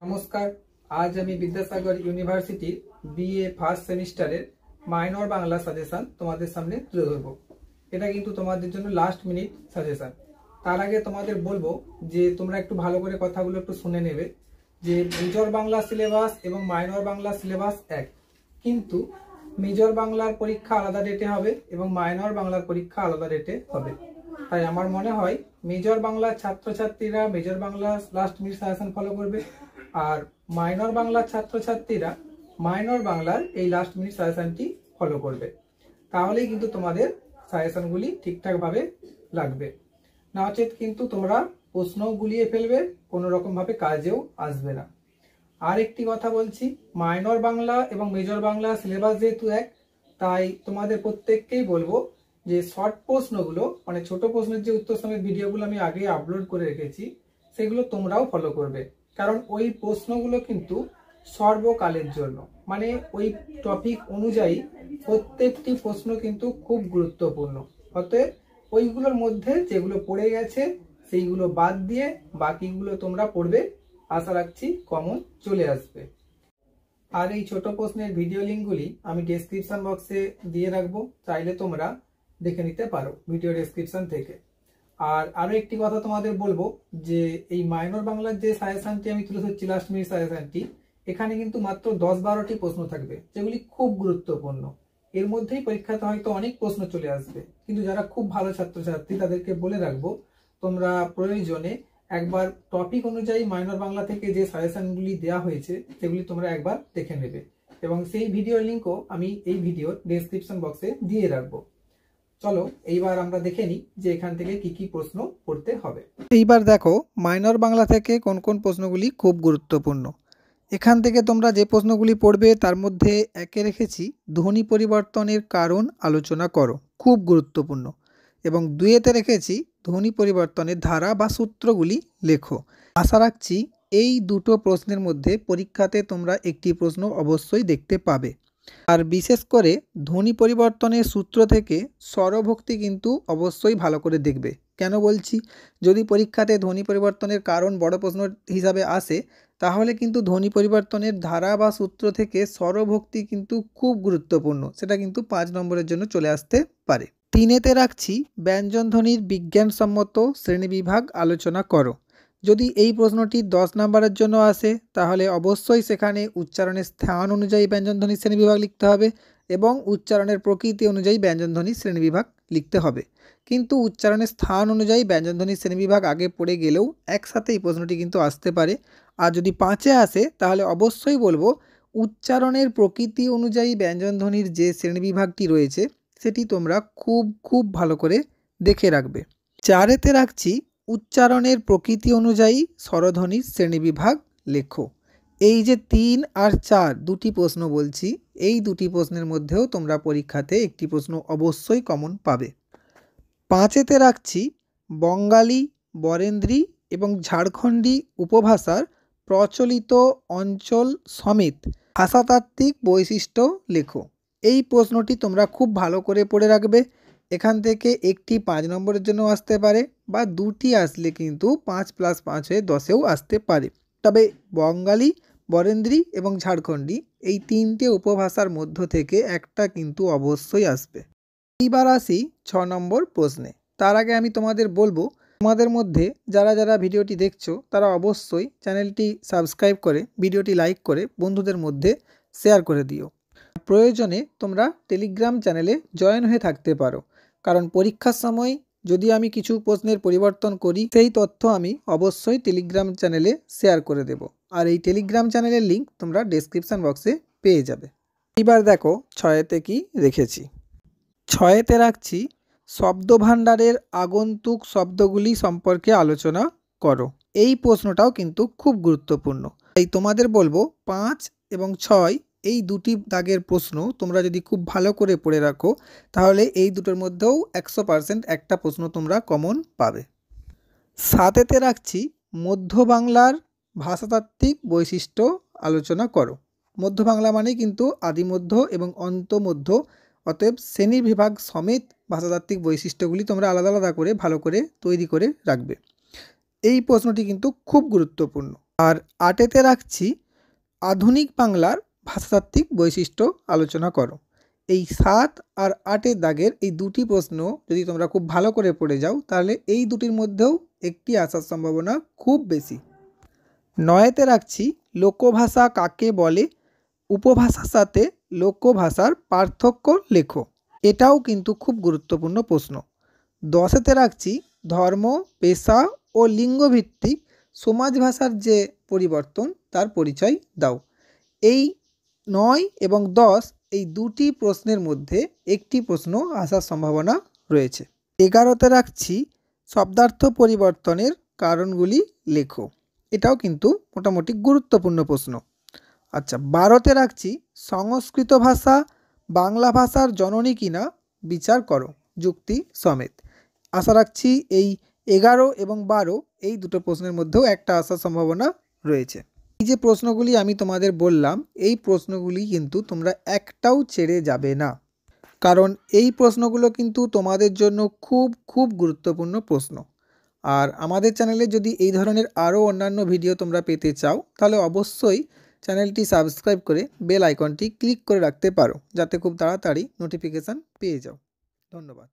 নমস্কার। আজ আমি বিদ্যাসাগর ইউনিভার্সিটির বিএ ফার্স্ট সেমিস্টারের মাইনর বাংলা সাজেশন তোমাদের সামনে তুলে ধরবো। এটা কিন্তু তোমাদের জন্য লাস্ট মিনিট সাজেশন। তার আগে তোমাদের বলবো যে তোমরা একটু ভালো করে কথাগুলো একটু শুনে নেবে যে মেজর বাংলা সিলেবাস এবং মাইনর বাংলা সিলেবাস এক, কিন্তু মেজর বাংলার পরীক্ষা আলাদা ডেটে হবে এবং মাইনর বাংলার পরীক্ষা আলাদা ডেটে হবে। তাই আমার মনে হয় মেজর বাংলার ছাত্রছাত্রীরা major Bangla last minute suggestion follow করবে, আর মাইনর বাংলার ছাত্রছাত্রীরা মাইনর বাংলার এই লাস্ট মিনিট সাজেশনটি ফলো করবে। তাহলেই কিন্তু তোমাদের সাজেশনগুলি ঠিকঠাক ভাবে লাগবে, নচেত কিন্তু তোমরা প্রশ্ন গুলিয়ে ফেলবে, কোনো রকম ভাবে কাজেও আসবে না। আর একটি কথা বলছি, মাইনর বাংলা এবং মেজর বাংলা সিলেবাস যেহেতু এক, তাই তোমাদের প্রত্যেককেই বলবো যে শর্ট প্রশ্নগুলো মানে ছোট প্রশ্নের যে উত্তর সমেত ভিডিওগুলো আমি আগে আপলোড করে রেখেছি সেগুলো তোমরাও ফলো করবে, কারণ ওই প্রশ্নগুলো কিন্তু সর্বকালের জন্য, মানে ওই টপিক অনুযায়ী প্রত্যেকটি প্রশ্ন কিন্তু খুব গুরুত্বপূর্ণ। অতএব ওইগুলোর মধ্যে যেগুলো পড়ে গেছে সেইগুলো বাদ দিয়ে বাকিগুলো তোমরা পড়বে, আশা রাখছি কমন চলে আসবে। আর এই ছোট প্রশ্নের ভিডিও লিঙ্কগুলি আমি ডেসক্রিপশন বক্সে দিয়ে রাখবো, চাইলে তোমরা দেখে নিতে পারো ভিডিও ডেসক্রিপশন থেকে। আর আরো একটি কথা তোমাদের বলবো যে এই মাইনর বাংলার যে সাজেশনটি আমি তুলে ধরছি লাস্ট মিনিট সাজেশনটি, এখানে কিন্তু মাত্র 10-12টি প্রশ্ন থাকবে যেগুলি খুব গুরুত্বপূর্ণ। এর মধ্যেই পরীক্ষাতে হয়তো অনেক প্রশ্ন চলে আসবে, কিন্তু যারা খুব ভালো ছাত্রছাত্রী তাদেরকে বলে রাখবো তোমরা প্রয়োজনে একবার টপিক অনুযায়ী মাইনর বাংলা থেকে যে সাজেশনগুলি দেওয়া হয়েছে সেগুলি তোমরা একবার দেখে নেবে, এবং সেই ভিডিওর লিঙ্কও আমি এই ভিডিওর ডেসক্রিপশন বক্সে দিয়ে রাখবো। চলো এইবার আমরা দেখে নিই যে এখান থেকে কি কি প্রশ্ন পড়তে হবে। এইবার দেখো মাইনর বাংলা থেকে কোন কোন প্রশ্নগুলি খুব গুরুত্বপূর্ণ। এখান থেকে তোমরা যে প্রশ্নগুলি পড়বে তার মধ্যে একে রেখেছি ধ্বনি পরিবর্তনের কারণ আলোচনা করো, খুব গুরুত্বপূর্ণ, এবং দুইয়েতে রেখেছি ধ্বনি পরিবর্তনের ধারা বা সূত্রগুলি লেখো। আশা রাখছি এই দুটো প্রশ্নের মধ্যে পরীক্ষাতে তোমরা একটি প্রশ্ন অবশ্যই দেখতে পাবে। আর বিশেষ করে ধ্বনি পরিবর্তনের সূত্র থেকে স্বরভক্তি কিন্তু অবশ্যই ভালো করে দেখবে। কেন বলছি, যদি পরীক্ষাতে ধ্বনি পরিবর্তনের কারণ বড় প্রশ্ন হিসাবে আসে তাহলে কিন্তু ধ্বনি পরিবর্তনের ধারা বা সূত্র থেকে স্বরভক্তি কিন্তু খুব গুরুত্বপূর্ণ, সেটা কিন্তু 5 নম্বরের জন্য চলে আসতে পারে। 3-এতে রাখছি ব্যঞ্জনধ্বনির বিজ্ঞানসম্মত শ্রেণীবিভাগ আলোচনা করো। যদি এই প্রশ্নটি 10 নম্বরের জন্য আসে তাহলে অবশ্যই সেখানে উচ্চারণের স্থান অনুযায়ী ব্যঞ্জনধ্বনির শ্রেণীবিভাগ লিখতে হবে এবং উচ্চারণের প্রকৃতি অনুযায়ী ব্যঞ্জনধ্বনির শ্রেণীবিভাগ লিখতে হবে। কিন্তু উচ্চারণের স্থান অনুযায়ী ব্যঞ্জনধ্বনির শ্রেণীবিভাগ আগে পড়ে গেলেও একসাথে এই প্রশ্নটি কিন্তু আসতে পারে। আর যদি 5-এ আসে তাহলে অবশ্যই বলবো উচ্চারণের প্রকৃতি অনুযায়ী ব্যঞ্জনধ্বনির যে শ্রেণীবিভাগটি রয়েছে সেটি তোমরা খুব ভালো করে দেখে রাখবে। 4-এতে রাখছি উচ্চারণের প্রকৃতি অনুযায়ী স্বরধ্বনির শ্রেণীবিভাগ লেখো। এই যে 3 আর 4 দুটি প্রশ্ন বলছি, এই দুটি প্রশ্নের মধ্যেও তোমরা পরীক্ষাতে একটি প্রশ্ন অবশ্যই কমন পাবে। 5-এতে রাখছি বঙ্গালী, বরেন্দ্রী এবং ঝাড়খণ্ডী উপভাষার প্রচলিত অঞ্চল সমেত ভাষাতাত্ত্বিক বৈশিষ্ট্য লেখো। এই প্রশ্নটি তোমরা খুব ভালো করে পড়ে রাখবে। এখান থেকে একটি 5 নম্বরের জন্য আসতে পারে বা দুটি আসলে কিন্তু 5+5 হয়ে 10-এও আসতে পারে। তবে বঙ্গালী, বরেন্দ্রী এবং ঝাড়খণ্ডী এই 3টে উপভাষার মধ্য থেকে একটা কিন্তু অবশ্যই আসবে। এইবার আসি 6 নম্বর প্রশ্নে। তার আগে আমি তোমাদের বলবো তোমাদের মধ্যে যারা যারা ভিডিওটি দেখছো তারা অবশ্যই চ্যানেলটি সাবস্ক্রাইব করে ভিডিওটি লাইক করে বন্ধুদের মধ্যে শেয়ার করে দিও। প্রয়োজনে তোমরা টেলিগ্রাম চ্যানেলে জয়েন হয়ে থাকতে পারো, কারণ পরীক্ষার সময় যদি আমি কিছু প্রশ্নের পরিবর্তন করি সেই তথ্য আমি অবশ্যই টেলিগ্রাম চ্যানেলে শেয়ার করে দেব, আর এই টেলিগ্রাম চ্যানেলের লিঙ্ক তোমরা ডেসক্রিপশন বক্সে পেয়ে যাবে। এবার দেখো 6-এতে কি রেখেছি। 6-এতে রাখছি শব্দভাণ্ডারের আগন্তুক শব্দগুলি সম্পর্কে আলোচনা করো। এই প্রশ্নটাও কিন্তু খুব গুরুত্বপূর্ণ। তাই তোমাদের বলবো 5 এবং 6 এই দুটি দাগের প্রশ্ন তোমরা যদি খুব ভালো করে পড়ে রাখো তাহলে এই দুটোর মধ্যেও 100% একটা প্রশ্ন তোমরা কমন পাবে। 7-এতে রাখছি মধ্য বাংলার ভাষাতাত্ত্বিক বৈশিষ্ট্য আলোচনা করো। মধ্য বাংলা মানে কিন্তু আদিমধ্য এবং অন্তমধ্য, অতএব শ্রেণীর বিভাগ সমেত ভাষাতাত্ত্বিক বৈশিষ্ট্যগুলি তোমরা আলাদা আলাদা করে ভালো করে তৈরি করে রাখবে। এই প্রশ্নটি কিন্তু খুব গুরুত্বপূর্ণ। আর 8-এতে রাখছি আধুনিক বাংলার ভাষাতাত্ত্বিক বৈশিষ্ট্য আলোচনা করো। এই 7 আর 8-এর দাগের এই দুটি প্রশ্ন যদি তোমরা খুব ভালো করে পড়ে যাও তাহলে এই দুটির মধ্যেও একটি আসার সম্ভাবনা খুব বেশি। 9-এতে রাখছি লোকভাষা কাকে বলে, উপভাষার সাথে লোকভাষার পার্থক্য লেখো। এটাও কিন্তু খুব গুরুত্বপূর্ণ প্রশ্ন। 10-এতে রাখছি ধর্ম, পেশা ও লিঙ্গভিত্তিক সমাজ ভাষার যে পরিবর্তন তার পরিচয় দাও। এই 9 এবং 10 এই দুটি প্রশ্নের মধ্যে একটি প্রশ্ন আসার সম্ভাবনা রয়েছে। 11-তে রাখছি শব্দার্থ পরিবর্তনের কারণগুলি লেখো। এটাও কিন্তু মোটামুটি গুরুত্বপূর্ণ প্রশ্ন। আচ্ছা, 12-তে রাখছি সংস্কৃত ভাষা বাংলা ভাষার জননী কিনা বিচার করো যুক্তি সমেত। আশা রাখছি এই 11 এবং 12 এই দুটো প্রশ্নের মধ্যেও একটা আসার সম্ভাবনা রয়েছে। এই যে প্রশ্নগুলি আমি তোমাদের বললাম এই প্রশ্নগুলি কিন্তু তোমরা একটাও ছেড়ে যাবে না, কারণ এই প্রশ্নগুলো কিন্তু তোমাদের জন্য খুব খুব গুরুত্বপূর্ণ প্রশ্ন। আর আমাদের চ্যানেলে যদি এই ধরনের আরও অন্যান্য ভিডিও তোমরা পেতে চাও তাহলে অবশ্যই চ্যানেলটি সাবস্ক্রাইব করে বেল আইকনটি ক্লিক করে রাখতে পারো, যাতে খুব তাড়াতাড়ি নোটিফিকেশান পেয়ে যাও। ধন্যবাদ।